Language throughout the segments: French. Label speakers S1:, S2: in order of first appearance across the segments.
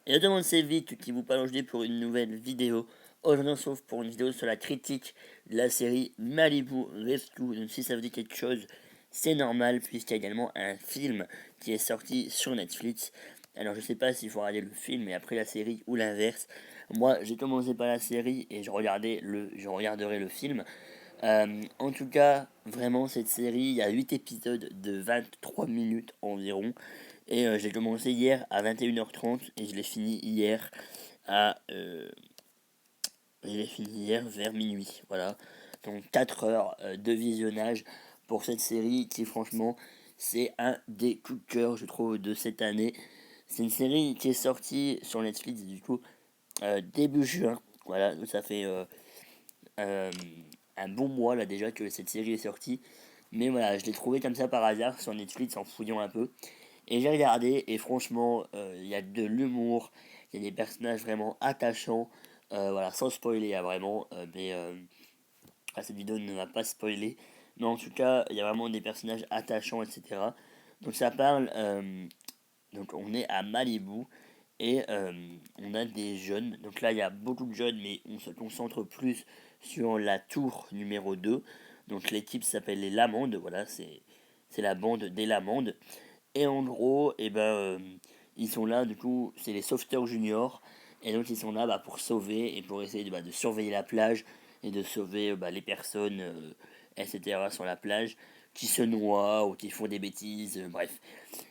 S1: Et tout le monde c'est vite qui vous parle aujourd'hui pour une nouvelle vidéo. Aujourd'hui on se retrouve pour une vidéo sur la critique de la série Malibu Rescue. Donc si ça vous dit quelque chose, c'est normal puisqu'il y a également un film qui est sorti sur Netflix. Alors je sais pas s'il faut regarder le film et après la série ou l'inverse. Moi j'ai commencé par la série et je regarderai le film. En tout cas, vraiment cette série, il y a 8 épisodes de 23 minutes environ. Et j'ai commencé hier à 21h30 et à euh, je l'ai fini hier vers minuit. Voilà. Donc 4 heures de visionnage pour cette série qui franchement c'est un des coups de cœur je trouve de cette année. C'est une série qui est sortie sur Netflix du coup début juin. Voilà, donc ça fait euh, un bon mois là déjà que cette série est sortie. Mais voilà, je l'ai trouvé comme ça par hasard sur Netflix en fouillant un peu. Et j'ai regardé et franchement, il y a de l'humour, il y a des personnages vraiment attachants. Voilà, sans spoiler, hein, vraiment. Cette vidéo ne va pas spoiler. Mais en tout cas, il y a vraiment des personnages attachants, etc. Donc ça parle, donc on est à Malibu et on a des jeunes. Donc là, il y a beaucoup de jeunes, mais on se concentre plus sur la tour numéro 2. Donc l'équipe s'appelle les Lamandes, voilà, c'est la bande des Lamandes. Et en gros, ils sont là, du coup, c'est les sauveteurs juniors. Et donc, ils sont là pour sauver et pour essayer de surveiller la plage et de sauver les personnes, etc., sur la plage, qui se noient ou qui font des bêtises, bref,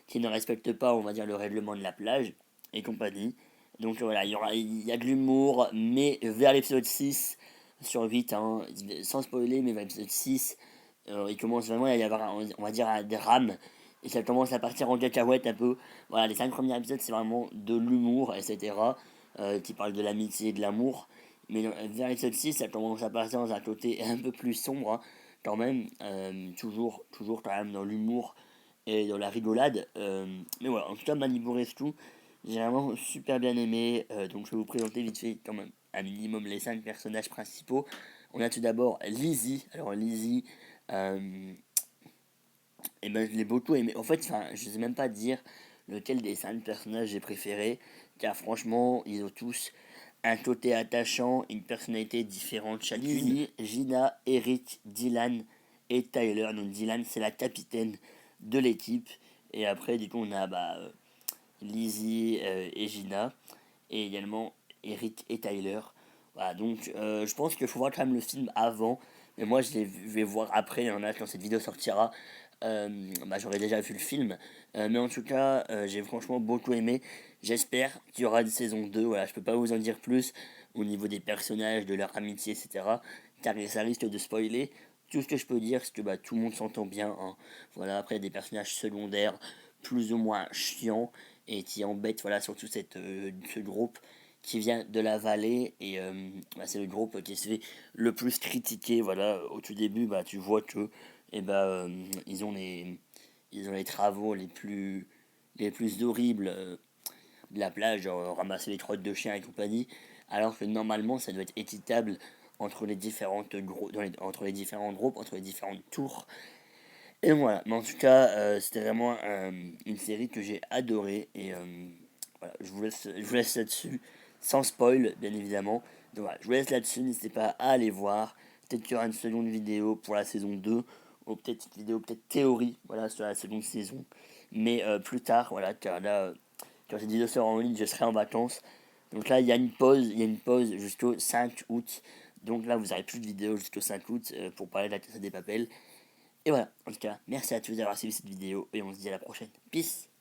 S1: qui ne respectent pas, on va dire, le règlement de la plage et compagnie. Donc voilà, il y a de l'humour, mais vers l'épisode 6 sur 8, hein, sans spoiler, mais vers l'épisode 6, il commence vraiment à y avoir, on va dire, un drame. Et ça commence à partir en cacahuète un peu. Voilà, les 5 premiers épisodes, c'est vraiment de l'humour, etc. Qui parle de l'amitié et de l'amour. Mais vers l'épisode 6, ça commence à partir dans un côté un peu plus sombre, hein, quand même. Toujours quand même dans l'humour et dans la rigolade. Mais voilà, en tout cas, Malibu Rescue, j'ai vraiment super bien aimé. Donc je vais vous présenter vite fait quand même un minimum les 5 personnages principaux. On a tout d'abord Lizzie. Alors Lizzie, euh, et ben je l'ai beaucoup aimé. En fait, enfin, je sais même pas dire lequel des 5 personnages j'ai préféré, car franchement, ils ont tous un côté attachant, une personnalité différente chacune. Lizzie, Gina, Eric, Dylan et Tyler. Donc Dylan, c'est la capitaine de l'équipe. Et après, du coup, on a Lizzie et Gina, et également Eric et Tyler. Voilà, donc je pense qu'il faut voir quand même le film avant, mais moi je vais voir après, en a quand cette vidéo sortira. J'aurais déjà vu le film, mais en tout cas, j'ai franchement beaucoup aimé. J'espère qu'il y aura une saison 2. Voilà, je peux pas vous en dire plus au niveau des personnages, de leur amitié, etc. Car ça risque de spoiler. Tout ce que je peux dire, c'est que tout le monde s'entend bien, hein. Voilà, après, il y a des personnages secondaires plus ou moins chiants et qui embêtent, voilà, surtout ce groupe qui vient de la vallée. Et c'est le groupe qui se fait le plus critiquer. Voilà, au tout début, tu vois que ils ont les travaux les plus horribles de la plage, genre ramasser les crottes de chiens et compagnie, alors que normalement ça doit être équitable entre les entre les différents groupes, entre les différentes tours. Et voilà, mais en tout cas, c'était vraiment une série que j'ai adorée. Et voilà, je vous laisse là-dessus, sans spoil, bien évidemment. Donc voilà, je vous laisse là-dessus, n'hésitez pas à aller voir. Peut-être qu'il y aura une seconde vidéo pour la saison 2 ou peut-être une vidéo, peut-être théorie, voilà, sur la seconde saison. Mais plus tard, voilà, car là, quand cette vidéo sera en ligne, je serai en vacances. Donc là, il y a une pause jusqu'au 5 août. Donc là, vous n'aurez plus de vidéo jusqu'au 5 août pour parler de la Casa des Papel. Et voilà, en tout cas, merci à tous d'avoir suivi cette vidéo et on se dit à la prochaine. Peace!